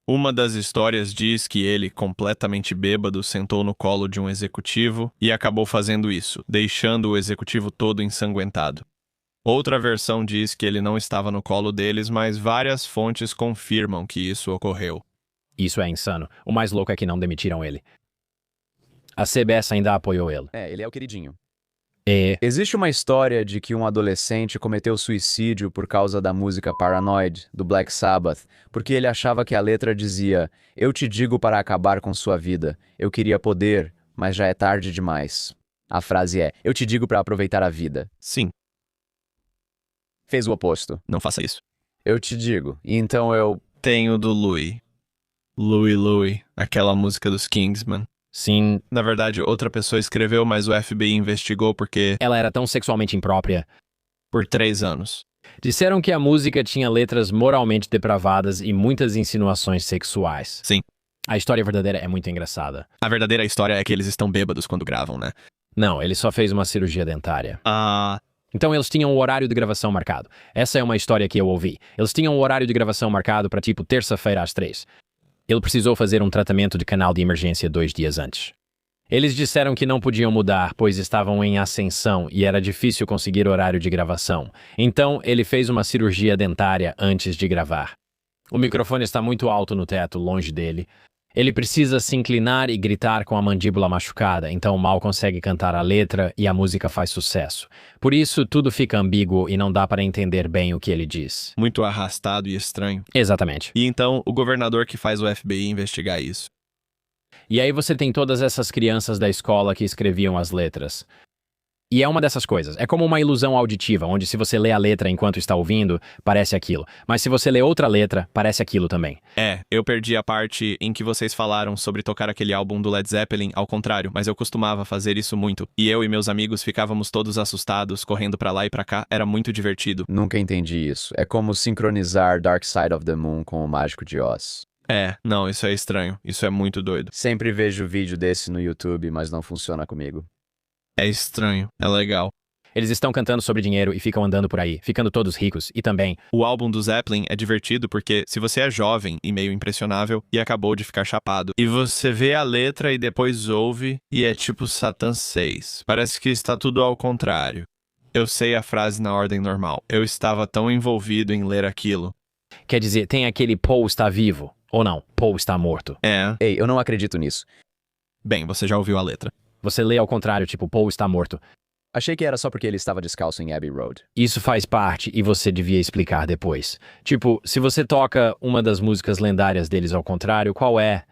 Uma das histórias diz que ele, completamente bêbado, sentou no colo de um executivo e acabou fazendo isso, deixando o executivo todo ensanguentado. Outra versão diz que ele não estava no colo deles, mas várias fontes confirmam que isso ocorreu. Isso é insano. O mais louco é que não demitiram ele. A CBS ainda apoiou ele. ele é o queridinho. E Existe uma história de que um adolescente cometeu suicídio por causa da música Paranoid, do Black Sabbath, porque ele achava que a letra dizia: eu te digo para acabar com sua vida, eu queria poder, mas já é tarde demais. A frase é: eu te digo para aproveitar a vida. Sim, Fez o oposto. não faça isso. Eu te digo. E então eu... Tem o do Louie. Louie, aquela música dos Kingsman. sim, Na verdade, outra pessoa escreveu, mas o FBI investigou porque... ela era tão sexualmente imprópria. por 3 anos. Disseram que a música tinha letras moralmente depravadas e muitas insinuações sexuais. Sim. A história verdadeira é muito engraçada. A verdadeira história é que eles estão bêbados quando gravam, né? Não, ele só fez uma cirurgia dentária. Ah, Então eles tinham o horário de gravação marcado. Essa é uma história que eu ouvi. Eles tinham o horário de gravação marcado para tipo terça-feira às 3. Ele precisou fazer um tratamento de canal de emergência 2 dias antes. Eles disseram que não podiam mudar, pois estavam em ascensão e era difícil conseguir horário de gravação. Então ele fez uma cirurgia dentária antes de gravar. O microfone está muito alto no teto, longe dele. Ele precisa se inclinar e gritar com a mandíbula machucada, então mal consegue cantar a letra e a música faz sucesso. Por isso, tudo fica ambíguo e não dá para entender bem o que ele diz. muito arrastado e estranho. Exatamente. E então, o governador que faz o FBI investigar isso. E aí você tem todas essas crianças da escola que escreviam as letras. E é uma dessas coisas. É como uma ilusão auditiva, onde se você lê a letra enquanto está ouvindo, parece aquilo. Mas se você lê outra letra, parece aquilo também. Eu perdi a parte em que vocês falaram sobre tocar aquele álbum do Led Zeppelin ao contrário, mas eu costumava fazer isso muito. E eu e meus amigos ficávamos todos assustados, correndo pra lá e pra cá, era muito divertido. Nunca entendi isso. É como sincronizar Dark Side of the Moon com o Mágico de Oz. Não, isso é estranho, isso é muito doido. Sempre vejo vídeo desse no YouTube, mas não funciona comigo. É estranho, é legal. Eles estão cantando sobre dinheiro e ficam andando por aí, ficando todos ricos. E também, O álbum do Zeppelin é divertido porque se você é jovem e meio impressionável e acabou de ficar chapado, e você vê a letra e depois ouve e é tipo Satan 6. Parece que está tudo ao contrário. Eu sei a frase na ordem normal. Eu estava tão envolvido em ler aquilo. quer dizer, tem aquele Paul está vivo. Ou não, Paul está morto. Ei, eu não acredito nisso. Bem, você já ouviu a letra. Você lê ao contrário, tipo, Paul está morto. Achei que era só porque ele estava descalço em Abbey Road. Isso faz parte e você devia explicar depois. Tipo, se você toca uma das músicas lendárias deles ao contrário, qual é?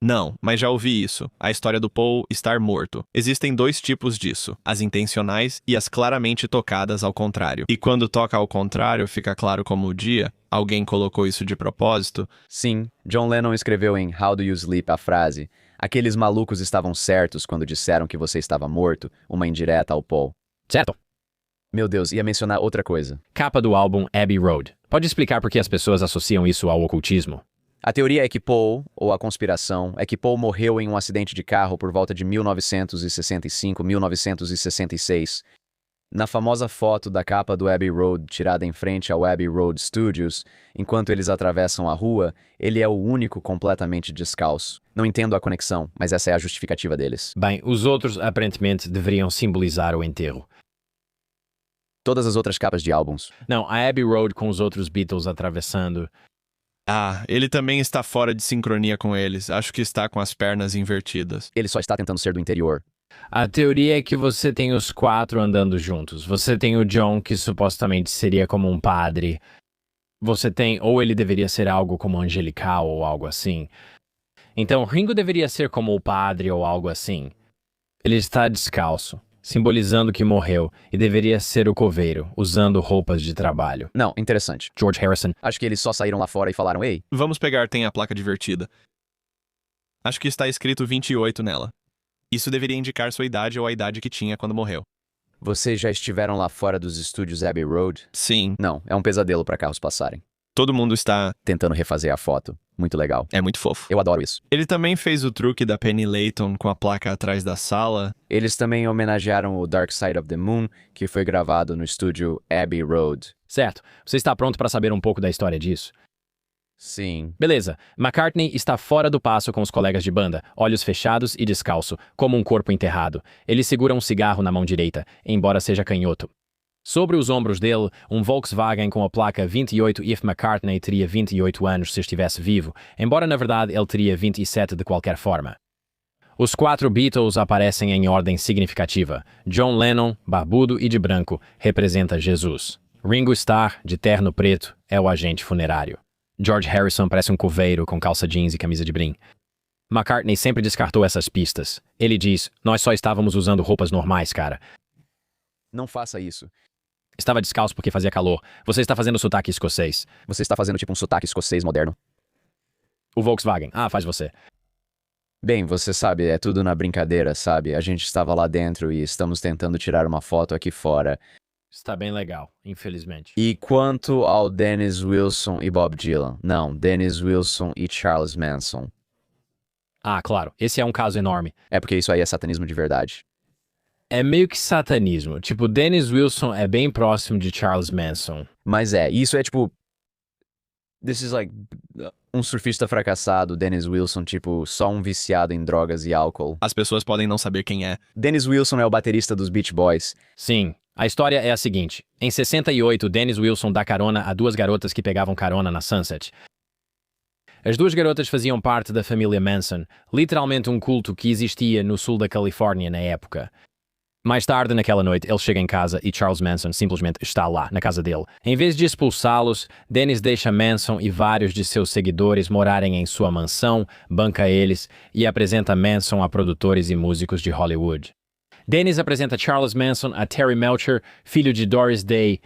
Não, mas já ouvi isso. A história do Paul estar morto. Existem dois tipos disso: as intencionais e as claramente tocadas ao contrário. E quando toca ao contrário, fica claro como o dia. Alguém colocou isso de propósito? Sim, John Lennon escreveu em How Do You Sleep a frase: aqueles malucos estavam certos quando disseram que você estava morto, uma indireta ao Paul. Certo. Meu Deus, ia mencionar outra coisa. Capa do álbum Abbey Road. Pode explicar por que as pessoas associam isso ao ocultismo? A teoria é que Paul, ou a conspiração, é que Paul morreu em um acidente de carro por volta de 1965, 1966. Na famosa foto da capa do Abbey Road tirada em frente ao Abbey Road Studios, enquanto eles atravessam a rua, ele é o único completamente descalço. Não entendo a conexão, mas essa é a justificativa deles. Bem, os outros aparentemente deveriam simbolizar o enterro. Todas as outras capas de álbuns. Não, a Abbey Road com os outros Beatles atravessando. Ah, ele também está fora de sincronia com eles. Acho que está com as pernas invertidas. Ele só está tentando ser do interior. A teoria é que você tem os quatro andando juntos. Você tem o John, que supostamente seria como um padre. Você tem, ou ele deveria ser algo como angelical ou algo assim. Então, Ringo deveria ser como o padre ou algo assim. Ele está descalço, simbolizando que morreu, e deveria ser o coveiro, usando roupas de trabalho. Não, interessante. George Harrison. Acho que eles só saíram lá fora e falaram: ei, Vamos pegar, tem a placa divertida. Acho que está escrito 28 nela. Isso deveria indicar sua idade ou a idade que tinha quando morreu. vocês já estiveram lá fora dos estúdios Abbey Road? Sim, Não, é um pesadelo para carros passarem. todo mundo está... Tentando refazer a foto. Muito legal. É muito fofo. Eu adoro isso. Ele também fez o truque da Penny Layton com a placa atrás da sala. Eles também homenagearam o Dark Side of the Moon, que foi gravado no estúdio Abbey Road. Certo. Você está pronto para saber um pouco da história disso? Sim. Beleza. McCartney está fora do passo com os colegas de banda, olhos fechados e descalço, como um corpo enterrado. Ele segura um cigarro na mão direita, embora seja canhoto. Sobre os ombros dele, um Volkswagen com a placa 28 if McCartney teria 28 anos se estivesse vivo, embora na verdade ele teria 27 de qualquer forma. Os quatro Beatles aparecem em ordem significativa. John Lennon, barbudo e de branco, representa Jesus. Ringo Starr, de terno preto, é o agente funerário. George Harrison parece um coveiro com calça jeans e camisa de brim. McCartney sempre descartou essas pistas. Ele diz, nós só estávamos usando roupas normais, cara. Não faça isso. Estava descalço porque fazia calor. Você está fazendo sotaque escocês. Você está fazendo tipo um sotaque escocês moderno. O Volkswagen. Ah, faz você. Bem, você sabe, é tudo na brincadeira, sabe? A gente estava lá dentro e estamos tentando tirar uma foto aqui fora. Está bem legal, infelizmente. E quanto ao Dennis Wilson e Bob Dylan? Não, Dennis Wilson e Charles Manson. Ah, claro. Esse é um caso enorme. É porque isso aí é satanismo de verdade. É meio que satanismo. Tipo, Dennis Wilson é bem próximo de Charles Manson. Mas isso é tipo... This is like... Um surfista fracassado, Dennis Wilson, tipo, só um viciado em drogas e álcool. As pessoas podem não saber quem é. Dennis Wilson é o baterista dos Beach Boys. Sim. A história é a seguinte. Em 68, Dennis Wilson dá carona a duas garotas que pegavam carona na Sunset. As duas garotas faziam parte da família Manson, literalmente um culto que existia no sul da Califórnia na época. Mais tarde, naquela noite, ele chega em casa e Charles Manson simplesmente está lá, na casa dele. Em vez de expulsá-los, Dennis deixa Manson e vários de seus seguidores morarem em sua mansão, banca eles e apresenta Manson a produtores e músicos de Hollywood. Dennis apresenta Charles Manson a Terry Melcher, filho de Doris Day,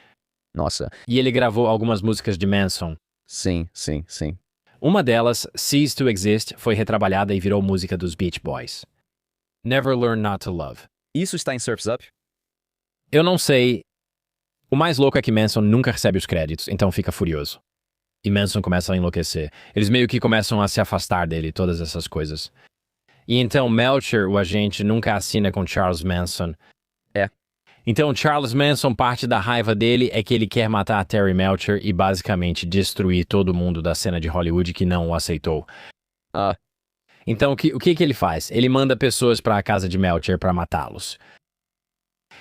Nossa. e ele gravou algumas músicas de Manson. Sim, sim, sim. Uma delas, Cease to Exist, foi retrabalhada e virou música dos Beach Boys. Never Learn Not to Love. Isso está em Surf's Up? Eu não sei. O mais louco é que Manson nunca recebe os créditos, então fica furioso. E Manson começa a enlouquecer. Eles meio que começam a se afastar dele, todas essas coisas. E então Melcher, o agente, nunca assina com Charles Manson. É. Então Charles Manson, parte da raiva dele é que ele quer matar a Terry Melcher e basicamente destruir todo mundo da cena de Hollywood que não o aceitou. Ah. Então o que ele faz? Ele manda pessoas para a casa de Melcher para matá-los.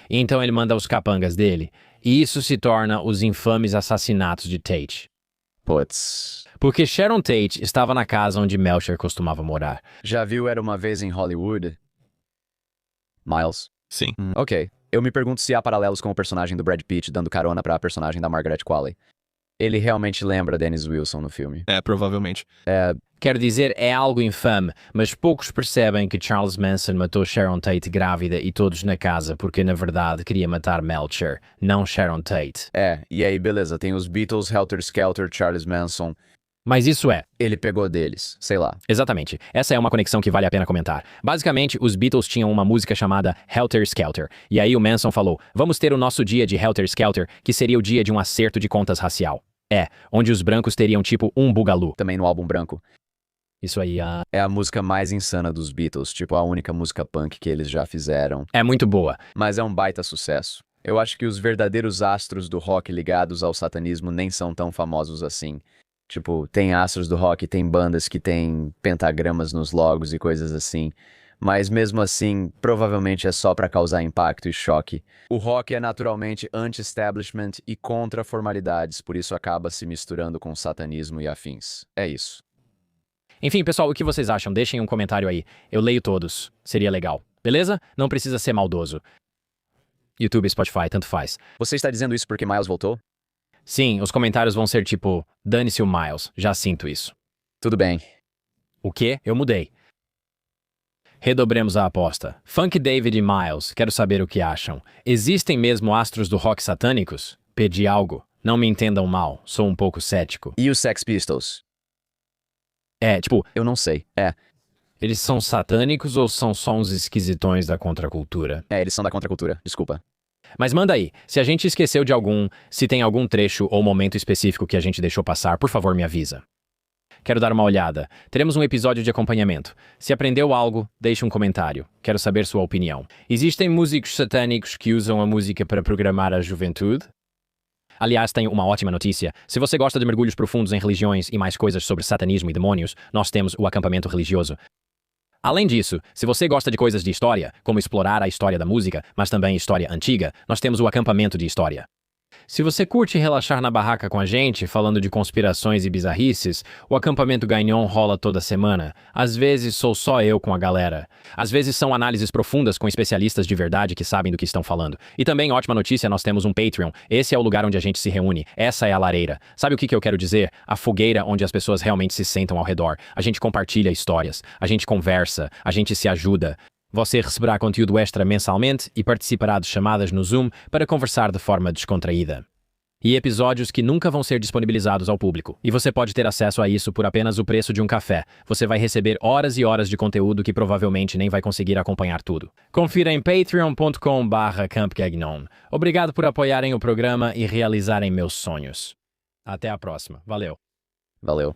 E então ele manda os capangas dele. E isso se torna os infames assassinatos de Tate. Putz. Porque Sharon Tate estava na casa onde Melcher costumava morar. Já viu Era Uma Vez em Hollywood? Miles? Sim. Ok. Eu me pergunto se há paralelos com o personagem do Brad Pitt dando carona pra personagem da Margaret Qualley. Ele realmente lembra Dennis Wilson no filme. Provavelmente. Quero dizer, é algo infame, mas poucos percebem que Charles Manson matou Sharon Tate grávida e todos na casa porque, na verdade, queria matar Melcher, não Sharon Tate. E aí beleza, tem os Beatles, Helter Skelter, Charles Manson. Mas isso é. Ele pegou deles, sei lá. Exatamente. Essa é uma conexão que vale a pena comentar. Basicamente, os Beatles tinham uma música chamada Helter Skelter. E aí o Manson falou, vamos ter o nosso dia de Helter Skelter, que seria o dia de um acerto de contas racial. Onde os brancos teriam tipo um bugalu. Também no álbum branco. Isso aí, É a música mais insana dos Beatles, tipo a única música punk que eles já fizeram. é muito boa. Mas é um baita sucesso. Eu acho que os verdadeiros astros do rock ligados ao satanismo nem são tão famosos assim. Tipo, tem astros do rock, tem bandas que tem pentagramas nos logos e coisas assim. Mas mesmo assim, provavelmente é só pra causar impacto e choque. O rock é naturalmente anti-establishment e contra formalidades, por isso acaba se misturando com satanismo e afins. É isso. Enfim, pessoal, o que vocês acham? Deixem um comentário aí. Eu leio todos. Seria legal. Beleza? Não precisa ser maldoso. YouTube, Spotify, tanto faz. Você está dizendo isso porque Miles voltou? Sim, os comentários vão ser tipo, dane-se o Miles. Já sinto isso. Tudo bem. O quê? Eu mudei. Redobremos a aposta. Funk David e Miles, quero saber o que acham. Existem mesmo astros do rock satânicos? Pedi algo. Não me entendam mal, sou um pouco cético. E os Sex Pistols? Tipo, Eu não sei. eles são satânicos ou são só uns esquisitões da contracultura? Eles são da contracultura, desculpa. Mas manda aí, se a gente esqueceu de algum, se tem algum trecho ou momento específico que a gente deixou passar, por favor me avisa. Quero dar uma olhada. Teremos um episódio de acompanhamento. Se aprendeu algo, deixe um comentário. Quero saber sua opinião. Existem músicos satânicos que usam a música para programar a juventude? Aliás, tenho uma ótima notícia. Se você gosta de mergulhos profundos em religiões e mais coisas sobre satanismo e demônios, nós temos o acampamento religioso. Além disso, se você gosta de coisas de história, como explorar a história da música, mas também história antiga, nós temos o acampamento de história. Se você curte relaxar na barraca com a gente, falando de conspirações e bizarrices, o acampamento Gagnon rola toda semana. Às vezes sou só eu com a galera. Às vezes são análises profundas com especialistas de verdade que sabem do que estão falando. E também, ótima notícia, nós temos um Patreon. Esse é o lugar onde a gente se reúne. Essa é a lareira. Sabe o que eu quero dizer? A fogueira onde as pessoas realmente se sentam ao redor. A gente compartilha histórias. A gente conversa. A gente se ajuda. Você receberá conteúdo extra mensalmente e participará de chamadas no Zoom para conversar de forma descontraída. E episódios que nunca vão ser disponibilizados ao público. E você pode ter acesso a isso por apenas o preço de um café. Você vai receber horas e horas de conteúdo que provavelmente nem vai conseguir acompanhar tudo. Confira em patreon.com/campgagnon. Obrigado por apoiarem o programa e realizarem meus sonhos. Até a próxima. Valeu. Valeu.